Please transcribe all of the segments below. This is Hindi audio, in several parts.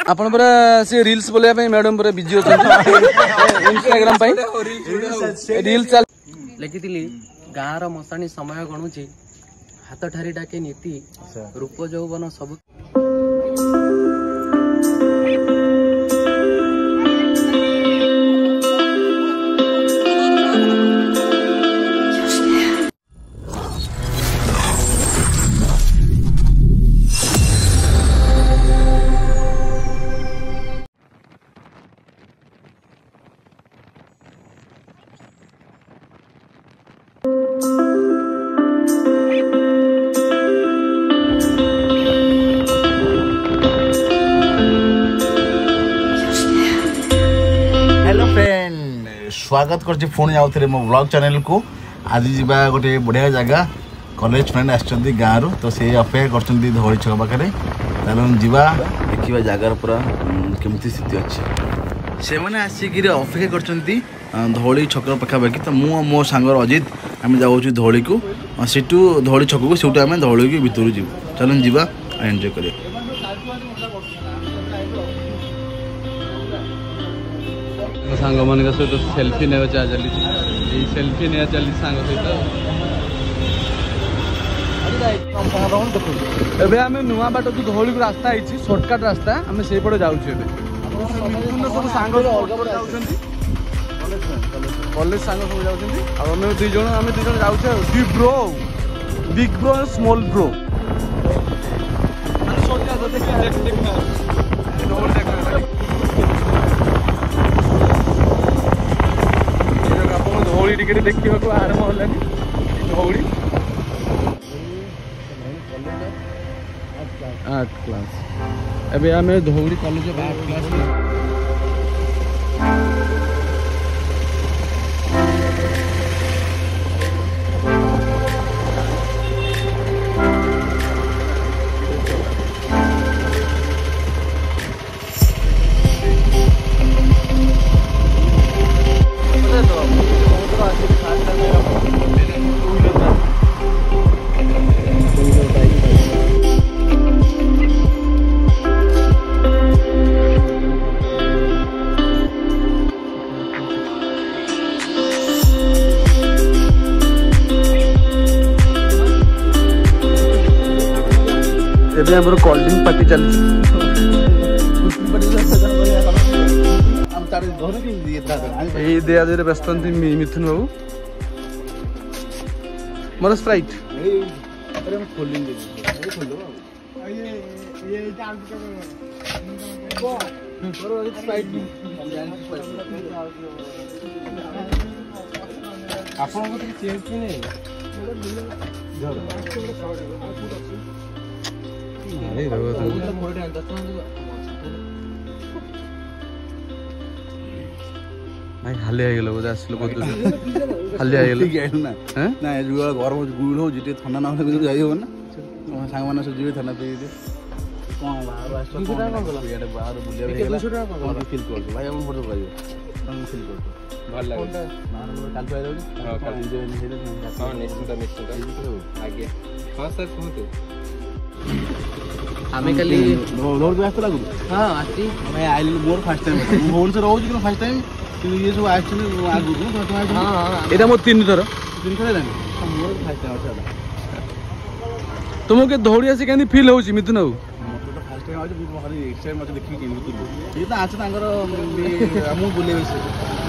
आपण पूरा से रील्स बोले पे मैडम पूरा बिजी होछन इंस्टाग्राम पे रील चल लिखिथिली गाँ रो मसाणी समय गणुची हाथ ठारी डाके नीति रूप यौवन सब स्वागत कर पुणी आउ थे मो ब्लॉग चैनल को आज जीवा गोटे बढ़िया जगह कॉलेज फ्रेंड आछंती गाँ रू तो से अपेक्षा कर धौली छक पाखे चलो जीवा देखा जगार पूरा केमती स्थिति अच्छी से मैंने आसिक अपेक्षा कर धौली छक पाखापाखि तो मु मो सांगर अजित आम जाऊँ धौली को सीटू धौली छक को सीटू आम धौली को भितर जीव चलो जीवा एंजॉय करिए सांग मान सहित सेल्फी ने चली सेल्फी ने चली सांग सहित एबे आम नुआ बाट जो धौली रास्ता है सर्टकट रास्ता आम से पटे जाऊँ सब सांग कॉलेज सांग सब जाऊँ दुई जन जाऊे big bro small bro Dhauli टिके देखा आरंभ होलानी धौली आर्ट क्लास एबे आमे Dhauli college of art class एबे कोल्ड ड्रिंक पार्टी चलती दिया दे व्यस्त मिथुन बाबू मोर स्प्राइट भाई हाले आइगल बोधे आसलो हाले आइगल ना ना गरम गुल हो जिते ठंडा ना हो जाई हो ना सांग माने सब जीवे ठंडा पी दे कोन बाहर आसलो कोन बाहर बुलिया फील कर भाई हम फोटो पाइयो हम फील कर भल लागे काल तो आइलो हां काल एंजॉय हेले हां निश्चित आगे हां सर कहते आमे कली रोड पे आस्ता लागु हां आती मैं आइल मोर फर्स्ट टाइम भुवन से रहू कि फर्स्ट टाइम कि ये सब एक्चुअली आगु को हां हां एटा मो तीन थर लानी मोर फर्स्ट टाइम अच्छा तुमके धौड़िया से केनी फील होची मिथुन बाबू फर्स्ट टाइम आज बहुत एक्साइट मत देखि के मिथुन ये तो आछ तांगर हमु बुलेबे से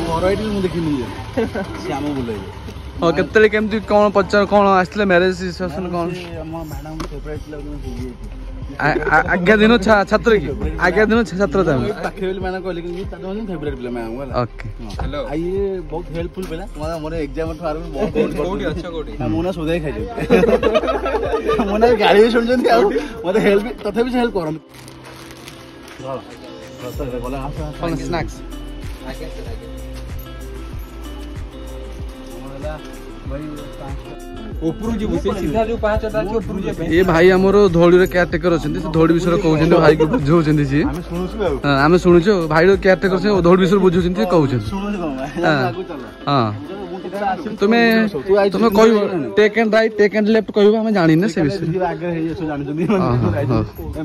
घर आइल मु देखि नहीं से हमु बुलेबे और केतले केमती कोन पचार कोन आस्ले मैरिज सिचुएशन कोन हम मैडम फेवरेट लग आज्ञा दिन छात्र की आज्ञा दिन छात्र था पाखे माने कहले कि तादो फेवरेट पिला मैं वाला ओके हेलो ये बहुत हेल्पफुल पिला मोर एग्जाम थार बहुत कोठी अच्छा कोठी मोना सोदाई खाइ मोना गाड़ी सुन जंती आ मते हेल्प तथे भी हेल्प करन बोला स्नैक्स आगे ये भाई आमर धौली केयर टेकर अच्छा धौली विषय कहते भाई को बुझाऊँ सी आम शुणुचु भाई केयर टेकर धौली विषय बुझाऊँ कहते हाँ तुमे तुमे कहबो take and right take and left कहबो हम जानि ना से विषय आगे हे सो जानि जंदी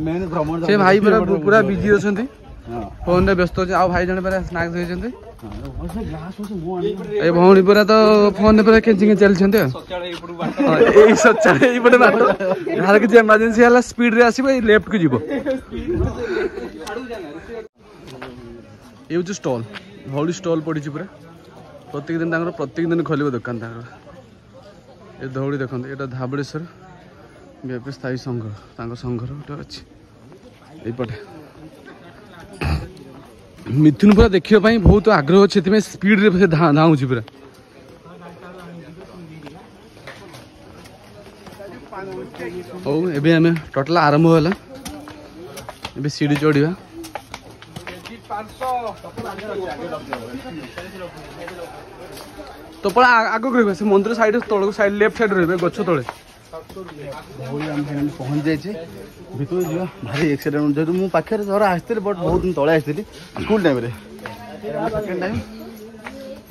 मेन भ्रमण से भाई पूरा बिजी अछंती फोन रे व्यस्त अछि आ भाई जने पर स्नैक्स होइछंती ए भौणी पूरा तो फोन रे पूरा केचिंग चल छंती ए सच्चाई ए पटे बात हाल के इमरजेंसी हला स्पीड रे आसीबो ए लेफ्ट के जीवो ये जो स्टॉल भौली स्टॉल पड़ी पूरा प्रत्येक दिन खोल दुकान ये धौड़ी देखते ये धाबड़ेश्वर व्यापारी स्थायी संघ संघर गोटे अच्छी यपटे मिथुन पूरा देखा बहुत आग्रह अच्छे स्पीड रे धाऊँ पूरा हो एबे टोटल आरंभ होला एबे सीढ़ी चढ़ा तो पड़ा आग रही से मंदिर साइड तौक साइड लेफ्ट साइड रही गछ तले पहुंच जाए भर जा भारी एक्सीडेंट जो मुझे पाखे थोड़ा आसती बट बहुत दिन तले आसती स्कूल टाइम सेकेंड टाइम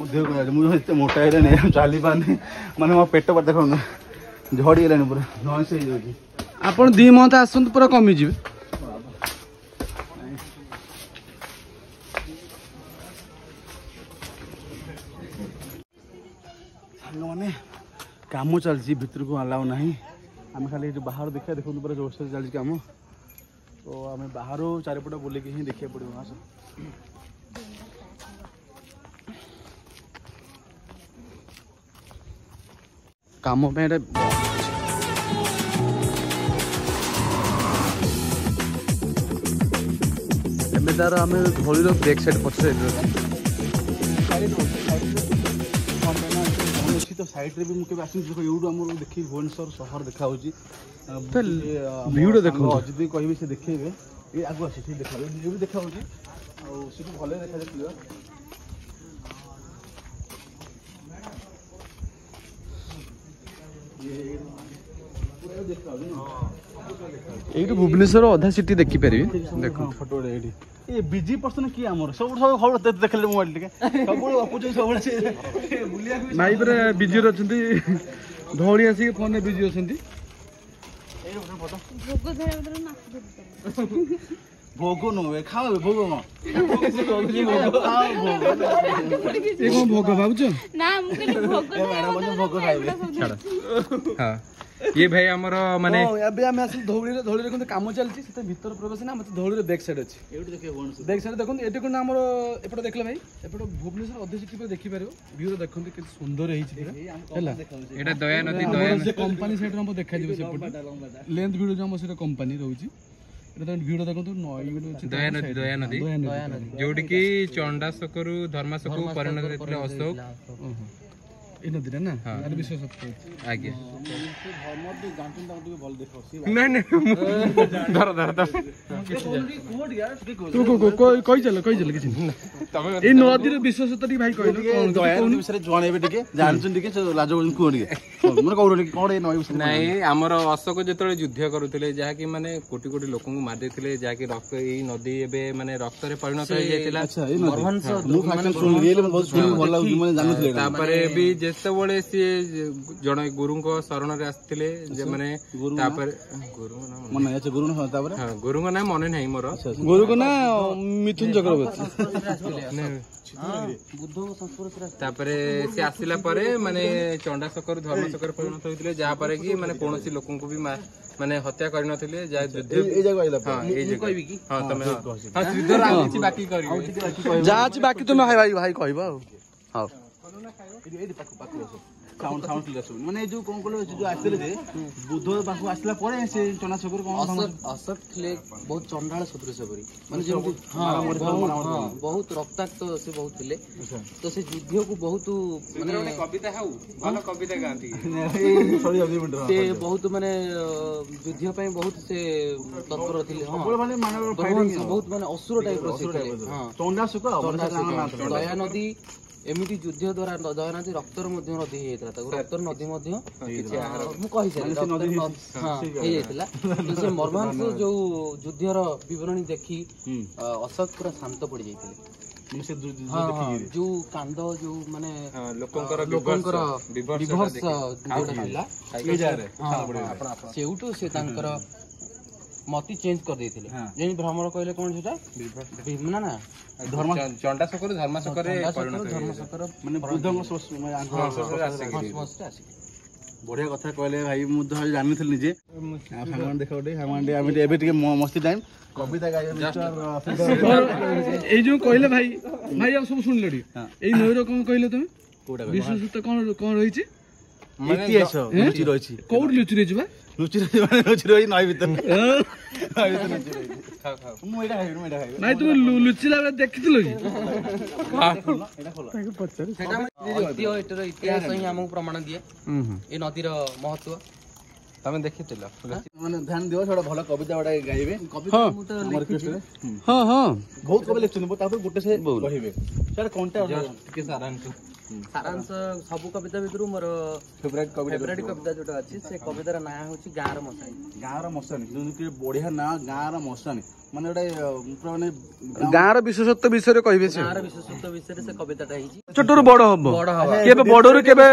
देह मुझे मोटा नहीं चली पानी माने मो पेट पर देख झड़ी गलानी पूरा नॉइस आप 2 मंथ आसत पूरा कमी जी मैंने काम चलती भितर को अलाउ ना आम खाली बाहर देखा देखो पूरा जोर से चलती काम तो आम बाहर चारिपट बुलिकी ही देखा पड़ो आस काम तार आम धौलीर बैक साइड पछे तो साइड रे भी मुके आसी देखो यूट्यूब हमर देखि भुवनेश्वर शहर देखा होची वीडियो देखो जदी कहबे से देखेबे ए आगु आसी ठीक देखा वीडियो भी देखा होची आ सिटी भले देखा जाय क्लियर ये पूरा देखा हो ये भुवनेश्वर अधा सिटी देखि पारि देखो फोटो एडी ए बिजी पर्सन की हमर सब खबर देखले मोबाइल टिके सब अपुज सब बुलिया नाई पर बिजी रहछंती धौड़ी आसी फोन रे बिजी अछंती ए फोटो भोग नो खाओ भोग न ये कोन भोग बाबूच ना भोग खाइबे हां ये भाई हमर माने अबे हम आसी धौड़ी रे काम चलची सेते भीतर प्रवेश ना मते धौड़ी रे बैक साइड अछि एउटी देखे भुवनेश्वर बैक साइड देखन एटे कोन हमर एपटे देखले भाई एपटे भुवनेश्वर अधे सिटी पर देखि पारियो व्यू देखन के सुंदर हेछि पूरा हैला एटा दया नदी से कंपनी साइड हम देखा जिवो सेपटे लेंथ वीडियो जो हम सेटा कंपनी रहउची एटा वीडियो देखन नई वीडियो अछि दया नदी जोडी की चंडासकरु धर्मासकु परिणत करथिले अशोक इन नदी ना यार विशेष आगे नहीं नहीं धर तू कोई चल किछि ए नदी रे विशेषता भाई कहलो कोन विषय जणेबे टिके जानछन टिके लाज को टिके मन कहरो कोन ए नई विषय नहीं हमर अशोक जेतले युद्ध करूथिले जहा कि माने कोटी कोटी लोक को मार देथिले जहा कि रक्त ए नदी एबे माने रक्त रे परिणत हो जायतिला मरहंस मु फास्ट सुन रियल बहुत सुन भल लागु माने जानथिले तापरे भी जेतेबळे सी जण गुरु को शरण रे आस्थिले जे माने तापर गुरु नाम मन याचे गुरु ना तापर हां गुरु को नाम मने नहीं मोर गुरु को ना मिथुन चक्रवर्ती तापरे से आसिला परे माने चंडासकर धर्मसकर परिणत होइतिले जहा परे कि माने कोनोसी लोकन को भी माने हत्या करि नथिले जा युद्ध ए जगह आइला हां ए जगह कहबी कि हां तमे हां श्रीधर आछि बाकी करियो जा अछि बाकी तुम भाई कहबा हां साउंड माने जो कोन कोले जो आस्थिले जे बुद्ध पाखु आस्थिला परे से चंडासकर कोन अशोक थिले बहुत चंडाल सदृश परी माने जे बहुत रक्ताक्त से बहुत थिले तो से युद्ध को बहुत माने कविता हाउ भलो कविता गांती सॉरी अभी मिनट से बहुत माने युद्ध पय बहुत से तत्पर थिले हां माने फाइटिंग बहुत माने असुर टाइप रो से हां चंडासकर दया नदी एमिटी युद्ध द्वारा दया नदी रक्तर मध्य नदी हेतला त रक्तर नदी मध्य किछि मु कहि छै नदी हां हे हेतला से मरभांस जो युद्धर विवरणी देखि अशोक पूरा शांत पड़ जाइतिले ସେ ଯୋଉ କାନ୍ଦ ଯୋଉ ମାନେ ଲୋକଙ୍କର ବିଭର୍ସ ଯୋଉଟା ଥିଲା ସେଇଠୁ ସେ ତାଙ୍କର ମତି ଚେଞ୍ଜ କରିଦେଇଥିଲେ। ଯେମିତି ଭ୍ରମର କହିଲେ କଣ ସେଟା ନା ନା ଚଣ୍ଡାଶୋକରୁ ଧର୍ମାଶୋକରେ ଧର୍ମଶୋକର ମାନେ ବୃଦ୍ଧଙ୍କ ବଢିଆ କଥା କହିଲେ ଭାଇ, ମୁଁ ତ ଜାଣିନଥିଲି ନିଜେ। ସାଙ୍ଗମାନେ ଦେଖ ଗୋଟେ ସାଙ୍ଗମାନେ ଆମେ ଏବେ ଟିକେ ମସ୍ତି ଟାଇମ୍ କବିତା ଗାଇବା। ଏଇ ଯୋଉ କହିଲେ ଭାଇ ଭାଇ ଆଉ ସବୁ ଶୁଣିଲ ଟିକେ ଏଇ ନଈର କଣ କହିଲେ ତମେ ବିଶେଷତ୍ଵ କଣ ରହିଛି? ଇତିହାସ ଲୁଚି ରହିଛି। କୋଉଠି ଲୁଚି ରହିଛି ବା? ଲୁଚି ରହିଛି ନଈ ଭିତରେ। ମୁଁ ଏଇଟା ଖାଇବି, ନାଇଁ ତୁମେ ଲୁଚିଲା ବେଳେ ଦେଖିଥିଲ କି? ଇତିହାସ ହିଁ ଆମକୁ ପ୍ରମାଣ ଦିଏ ଏ ନଦୀର ମହତ୍ଵ। ତମେ ଦେଖିଥିଲ ମାନେ ଧ୍ୟାନ ଦିଅ, ସେଟା ଭଲ କବିତା ଗୁଡା ଗାଇବେ। ହଁ ହଁ ବହୁତ କବି ଲେଖୁଛନ୍ତି, ତାପରେ ଗୋଟେ ସେ କହିବେ ସେଟା କଣଟା ଟିକେ ସାରାଂଶ। ସାରାଂଶ ସବୁ କବିତା ଭିତରୁ ମୋର ଫେଭରାଇଟ କବିତା ଯୋଉଟା ଅଛି, ସେ କବିତାର ନାଁ ହଉଛି ଗାଁର ମଶାଣି। ଗାଁର ମଶାଣି, ଯେମିତି ବଢିଆ ନାଁ ଗାଁର ମଶାଣି। ମାନେ ଗୋଟେ ମାନେ ଗାଁର ବିଶେଷତ୍ଵ ବିଷୟରେ କହିବେ। ଗାଁର ବିଶେଷତ୍ଵ ବିଷୟରେ ସେ କବିତାଟା ହେଇଛି। ଛୋଟରୁ ବଡ ହବ, କେବେ ବଡରୁ କେବେ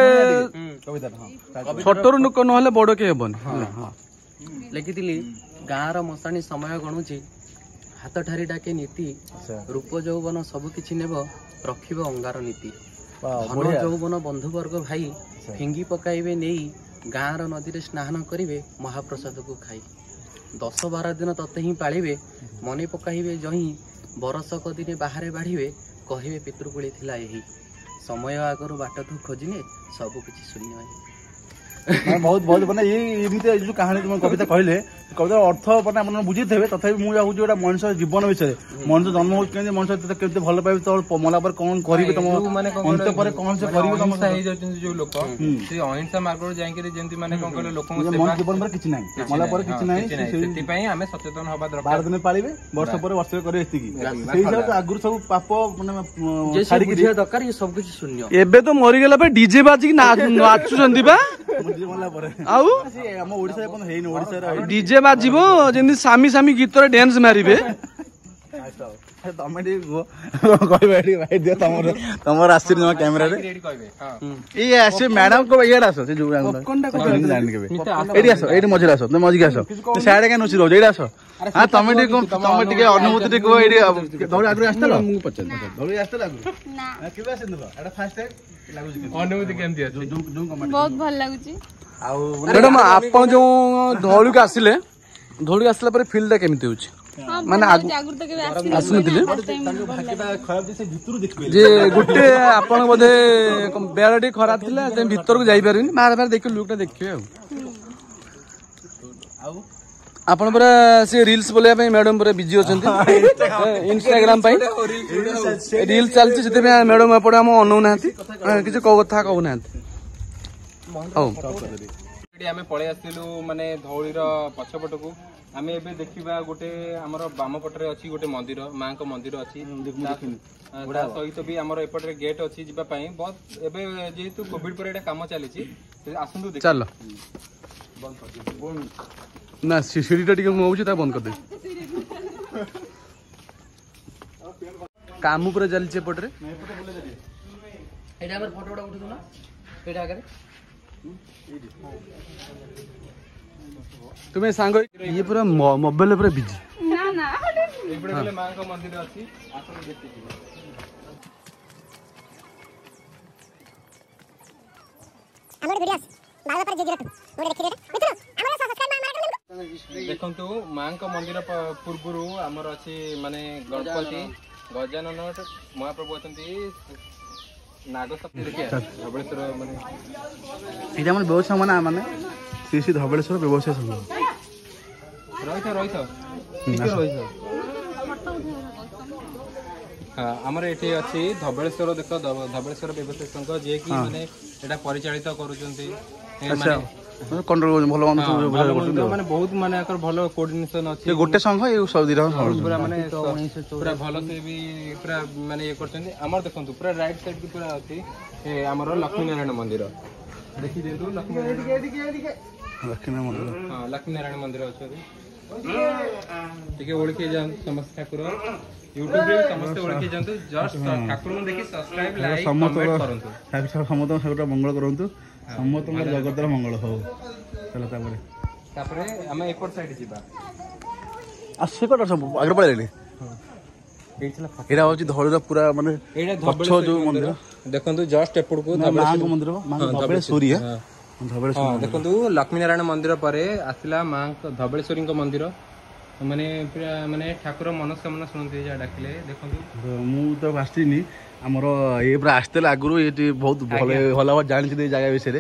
ଛୋଟରୁ ନହେଲେ ବଡ କେ ହେବନି। ଲେଖିଥିଲି ଗାଁର ମଶାଣି ସମୟ ଗଣୁଛି, ହାତ ଠାରି ଡାକେ ନୀତି, ରୂପ ଯୌବନ ସବୁ କିଛି ନେବ, ରଖିବ ଅଙ୍ଗାର ନୀତି। ଧନ ଯୌବନ ବନ୍ଧୁବର୍ଗ ଭାଇ, ଫିଙ୍ଗି ପକାଇବେ ନେଇ, ଗାଁର ନଦୀରେ ସ୍ନାନ କରିବେ ମହାପ୍ରସାଦକୁ ଖାଇ। 10-12 ଦିନ ତତେ ହିଁ ପାଳିବେ, ମନେ ପକାଇବେ ଜହିଁ, ବରଷକ ଦିନେ ବାହାରେ ବାଢିବେ, କହିବେ ପିତୃକୁଳି ଥିଲା ଏହି। ସମୟ ଆଗରୁ ବାଟ ତୁ ଖୋଜିନେ, ସବୁ କିଛି ଶୂନ୍ୟ ଏହି। ବହୁତ ବହୁତ ମାନେ ଏମିତି ଯୋଉ କାହାଣୀ ତୁମ କବିତା କହିଲେ, କବିତାର ଅର୍ଥ ମାନେ ଆପଣ ବୁଝିଥିବେ। ତଥାପି ମୁଁ ଭାବୁଛି ଗୋଟେ ମଣିଷ ଜୀବନ ବିଷୟରେ, ମଣିଷ ଜନ୍ମ ହଉଛି କେମିତି, ମଣିଷ କେମିତି ଭଲ ପାଇବେ, ତ ମଲା ପରେ କଣ କରିବେ, ତମ ଅନ୍ତ୍ୟ ପରେ କଣ ସେ କରିବେ, ଅହିଂସା ହେଇଯାଉଛନ୍ତି ଯୋଉ ଲୋକ, ସେ ଅହିଂସା ମାର୍ଗରୁ ଯାଇକିରି ଯେମିତି ମାନେ କଣ କହିଲେ ଲୋକଙ୍କ ଜୀବନ ପରେ କିଛି ନାହିଁ, ମଲା ପରେ କିଛି ନାହିଁ। ସେଥିପାଇଁ ଆମେ ସଚେତନ ହବା ଦରକାର। 12 ଦିନ ପାଳିବେ, ବର୍ଷ ପରେ ବର୍ଷ କରିବେ ଏତିକି। ସେଇ ହିସାବରେ ଆଗରୁ ସବୁ ପାପ ମାନେ ବୁଝିବା ଦରକାର, ଏ ସବୁ କିଛି ଶୂନ୍ୟ। ଏବେ ତ ମରିଗଲା ପରେ ଡିଜେ ବାଜିକି ନାଚୁଛନ୍ତି ବା। ଆଉ ଆମ ଓଡିଶାରେ କଣ ହେଇନି, ଓଡିଶାରେ ଡିଜେ ବାଜିବ ଯେମିତି ସାମି ସାମି ଗୀତରେ ଡ୍ୟାନ୍ସ ମାରିବେ। ତମେ ଟିକେ କହିବା ଟିକେ ଭାଇ ଦିଅ, ତମର ଆସିଛି ତମ କ୍ୟାମେରାରେ ଇଏ ଆସିବେ ମ୍ୟାଡାମ କ ଇଆଡେ ଆସ, ସେ ଯୋଉ ଜାଣିନି କେବେ ଏଇଠି ଆସ, ଏଇଠି ମଝିରେ ଆସ, ତମେ ମଝିକି ଆସ, ସିଆଡେ କାଇଁ ନୁଚି ରହୁଛ, ଏଇଠି ଆସ। ହଁ ତମେ ଟିକେ ଅନୁଭୂତି ଟିକେ କୁହ। ଏଇଠି ଧଉଳି ଆଗରୁ ଆସିଥିଲ? ମୁଁ ପଚାରି ଧଉଳି ଆସିଥିଲ ଆଗରୁ? କେବେ ଆସିଥିଲ? ଏଇଟା ଫାର୍ଷ୍ଟ ଟାଇମ୍ ଲାଗୁଛି, ଅନୁଭୂତି କେମିତି ଅଛି? ବହୁତ ଭଲ ଲାଗୁଛି। ଆଉ ମ୍ୟାଡାମ ଆପଣ ଯୋଉ ଧଉଳିକୁ ଆସିଲେ, ଧଉଳିକୁ ଆସିଲା ପରେ ଫିଲ୍ ଟା କେମିତି ହଉଛି? ମାନେ ଆସିନଥିଲେ ଯେ ଗୋଟେ ଆପଣ ବୋଧେ ବେଳ ଟିକେ ଖରାପ ଥିଲା, ଭିତରକୁ ଯାଇପାରିବେନି, ବାହାରେ ବାହାରେ ଦେଖିବେ, ଲୁକ୍ ଟା ଦେଖିବେ। ଆଉ ଆପଣ ପୁରା ସେ ରିଲ୍ସ ବୋଲେଇବା ପାଇଁ ମ୍ୟାଡାମ ପୁରା ବିଜି ଅଛନ୍ତି, ଇନଷ୍ଟାଗ୍ରାମ ପାଇଁ ରିଲ୍ସ ଚାଲିଛି, ସେଥିପାଇଁ ମ୍ୟାଡାମ ଏପଟେ ଆମ ଅନଉନାହାନ୍ତି, କିଛି କଥା କହୁନାହାନ୍ତି। ହଉ ଆମେ ପଳେଇ ଆସିଥିଲୁ ମାନେ ଧଉଳିର ପଛପଟକୁ। ଆମେ ଏବେ ଦେଖିବା ଗୋଟେ ଆମର ବାମ ପଟରେ ଅଛି ଗୋଟେ ମନ୍ଦିର, ମାଙ୍କ ମନ୍ଦିର ଅଛି। ତା ସହିତ ବି ଆମର ଏପଟରେ ଗେଟ୍ ଅଛି ଯିବା ପାଇଁ। ବହୁତ ଏବେ ଯେହେତୁ କୋଭିଡ ପରେ ଏଇଟା କାମ ଚାଲିଛି, ଆସନ୍ତୁ ଚାଲ। ନା ସିଡିଟା ଟିକେ ମୁଁ ହଉଛି, ତା ବନ୍ଦ କରିଦେବି। କାମ ପୁରା ଚାଲିଛି ଏପଟରେ। ଏଇଟା ଆମର ଫଟୋ ଗୁଡା ଉଠୁଛୁ ନା ଏଇଟା ଆଗରେ। ତୁମେ ସାଙ୍ଗ ଇଏ ପୁରା ମୋବାଇଲ ପୁରା ବିଜି। ନା ନା ଏପଟେ ଗଲେ ମାଙ୍କ ମନ୍ଦିର ଅଛି, ଆପଣ ଦେଖିଯିବେ। ଦେଖନ୍ତୁ ମାଙ୍କ ମନ୍ଦିର ପୂର୍ବରୁ ଆମର ଅଛି ମାନେ ଗଣପତି, ଗଜାନନ ମହାପ୍ରଭୁ ଅଛନ୍ତି, ନାଗସପ୍ତୀ ଦେଖିବା ଧବଳେଶ୍ୱର ମାନେ ଏଇଟା ଆମର ବ୍ୟବସାୟ ମାନେ ଶ୍ରୀ ଶ୍ରୀ ଧବଳେଶ୍ୱର ବ୍ୟବସାୟ ସଂଘ। ରହିଥ ଆମର ଏଠି ଅଛି ଧବଳେଶ୍ୱର, ଦେଖ ଧବଳେଶ୍ୱର ବ୍ୟବସାୟ ସଂଘ, ଯିଏକି ମାନେ ଏଟା ପରିଚାଳିତ କରୁଛନ୍ତି, ମାନେ ବହୁତ ମାନେ ଭଲ କୋଅର୍ଡିନେସନ ଅଛି। ଗୋଟେ ସଂଘ ପୁରା ମାନେ ପୁରା ଭଲ ସେ ବି ପୁରା ମାନେ ଇଏ କରୁଛନ୍ତି। ଆମର ଦେଖନ୍ତୁ ପୁରା ରାଇଟ ସାଇଡ କି ପୁରା ଅଛି ଆମର ଲକ୍ଷ୍ମୀ ନାରାୟଣ ମନ୍ଦିର, ଦେଖିଦିଅନ୍ତୁ। ଲକ୍ଷ୍ମୀ ନାରାୟଣ ମନ୍ଦିର ଅଛନ୍ତି। ଟିକେ ଓଳଖି ଯାଆନ୍ତୁ ସମସ୍ତେ ଠାକୁର ୟୁଟ୍ୟୁବ ରେ ସମସ୍ତେ ଓଳଖି ଯାଆନ୍ତୁ ଜଷ୍ଟ ଠାକୁରଙ୍କୁ ଦେଖି ସବସ୍କ୍ରାଇବ ଲାଇକ୍ କମେଣ୍ଟ କରନ୍ତୁ ସମସ୍ତଙ୍କ ଠାକୁର ମଙ୍ଗଳ କରନ୍ତୁ ସମସ୍ତଙ୍କର ଜଗତର ମଙ୍ଗଳ ହଉ ଚାଲ ତାପରେ ଆମେ ଏପଟ ସାଇଡ ଯିବା ସେ କଟା ସବୁ ଆଗରେ ପଳେଇଲେଣି ଏଇଟା ହଉଛି ଧଉଳିର ପୁରା ମାନେ ପଛ ଯୋଉ ମନ୍ଦିର ଦେଖନ୍ତୁ ଜଷ୍ଟ ଏପଟକୁ ମାଙ୍କ ମନ୍ଦିର ଧବଳେଶ୍ୱରୀ ଦେଖନ୍ତୁ ଲକ୍ଷ୍ମୀ ନାରାୟଣ ମନ୍ଦିର ପରେ ଆସିଲା ମାଙ୍କ ଧବଳେଶ୍ୱରୀଙ୍କ ମନ୍ଦିର ମାନେ ପୁରା ମାନେ ଠାକୁର ମନସ୍କାମନା ଶୁଣନ୍ତି ଯାହା ଡାକିଲେ ଦେଖନ୍ତୁ ମୁଁ ତ ଆସିନି ଆମର ଇଏ ପୁରା ଆସିଥିଲେ ଆଗରୁ ଏଠି ବହୁତ ଭଲ ଭାବେ ଜାଣିଛି ଏ ଜାଗା ବିଷୟରେ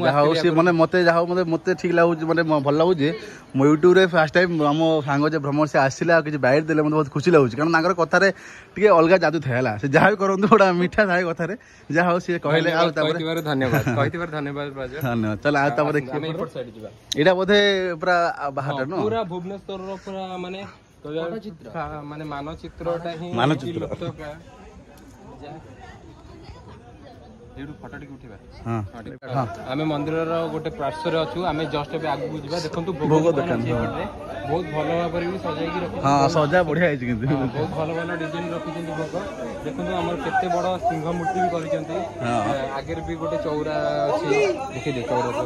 ଯାହା ହଉ ସେ ମାନେ ମତେ ଯାହା ହଉ ମତେ ଠିକ ଲାଗୁଛି ମାନେ ଭଲ ଲାଗୁଛି ମୁଁ ୟୁଟ୍ୟୁବରେ ଫାର୍ଷ୍ଟ ଟାଇମ୍ ଆମ ସାଙ୍ଗ ଯେ ଭ୍ରମଣ ସେ ଆସିଲେ ଆଉ କିଛି ବାଇଟ୍ ଦେଲେ ମତେ ବହୁତ ଖୁସି ଲାଗୁଛି କାରଣ ତାଙ୍କର କଥାରେ ଟିକେ ଅଲଗା ଯାଦୁ ଥାଏ ହେଲା ସେ ଯାହା ବି କରନ୍ତୁ ଗୋଟା ମିଠା ଥାଏ କଥାରେ ଯାହା ହଉ ସିଏ କହିଲେ ଆଉ ତାପରେ ଧନ୍ୟବାଦ ଧନ୍ୟବାଦ ଧନ୍ୟବାଦ ଚାଲ ଆଉ ତାପରେ ଏଇଟା ବୋଧେ ପୁରା ବାହାରଟା ନୁହଁ ପୁରା ଭୁବନେଶ୍ୱରର ପୁରା ମାନେ ମାନେ ମାନଚିତ୍ରଟା ହିଁ ଫଟୋ ଟିକେ ଉଠିବା ଆମେ ମନ୍ଦିରର ଗୋଟେ ପାର୍ଶ୍ୱରେ ଅଛୁ ଆମେ ଜଷ୍ଟ ଏବେ ଆଗକୁ ଯିବା ଦେଖନ୍ତୁ ଭୋଗ ଦୋକାନ ବହୁତ ଭଲ ଭାବରେ ବି ସଜାଇକି ରଖିଛନ୍ତି ସଜା ବଢିଆ ହେଇଛି କିନ୍ତୁ ବହୁତ ଭଲ ଭଲ ଡିଜାଇନ ରଖିଛନ୍ତି ଭୋଗ ଦେଖନ୍ତୁ ଆମର କେତେ ବଡ ସିଂହ ମୂର୍ତ୍ତି ବି କରିଛନ୍ତି ଆଗରେ ବି ଗୋଟେ ଚଉରା ଅଛି ଦେଖିଦେ ଚଉରା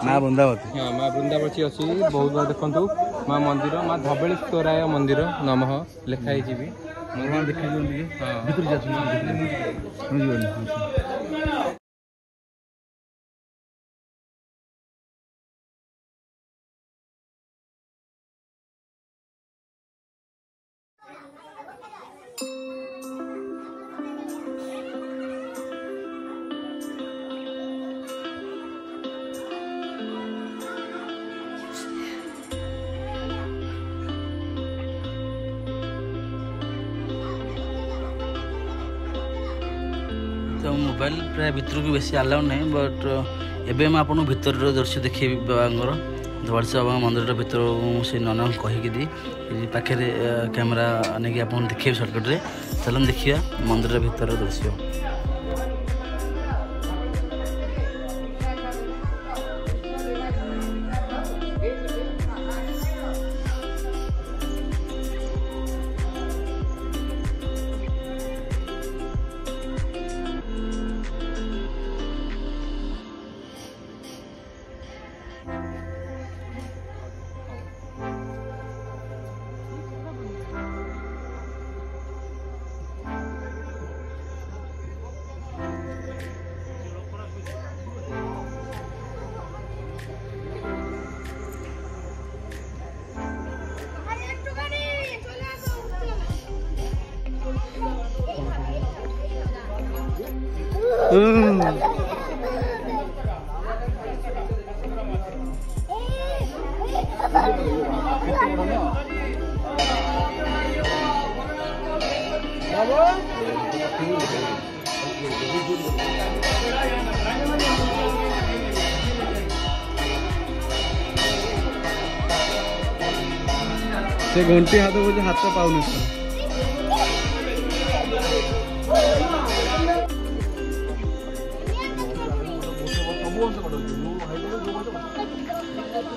ମା ବୃନ୍ଦାବତୀ ମା ବୃନ୍ଦାବତୀ ଅଛି ବହୁତ ଦେଖନ୍ତୁ ମା ମନ୍ଦିର ମା ଧବଳେଶ୍ୱରାୟ ମନ୍ଦିର ନମଃ ଲେଖା ହେଇଛି ବି ଦେଖିଛନ୍ତି ଭିତରୁ तो मोबाइल प्राय भितर को बेसी आलाउ नहीं बट एवं मैं आपको भीतर दृश्य देखी बाबांर धवळेश्वर बाबा मंदिर भीतर से नना कहीकि पाखे कैमेरा नहीं आप देखिए सर्टकट रे चलन देखिए मंदिर भीतर दृश्य से घंटी हाथ बोझे हाथ पाऊन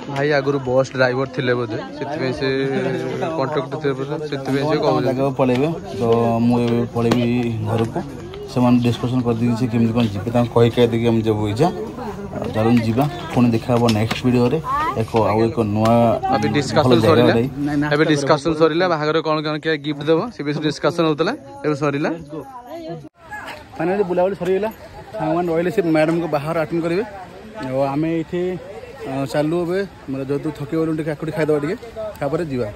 भाई आगुरी बस ड्राइवर थे बोधे से कंट्रक्टर जगह पलैबे तो मुझे पलैबी घर को से डिस्कसन कर दी से केमी कौन जी कही कह देखिए हम जब इच्छा चलून जीवा पुणी देखा नेक्स्ट वीडियो रे एक नुआ अभी डिस्कशन सरिला अभी डिस्कशन सरिला बाहागर कौन कौन क्या गिफ्ट देबो से बेस डिस्कशन होतला एबे सरिला फाइनली बुलाबुली सरीगला सामान रहिले से मैडम को बाहर अटेंड करेंगे और आम ये चालू ए मतलब जो तू थकी गलु टे काकुड़ी खाईदे टे तापर जीवा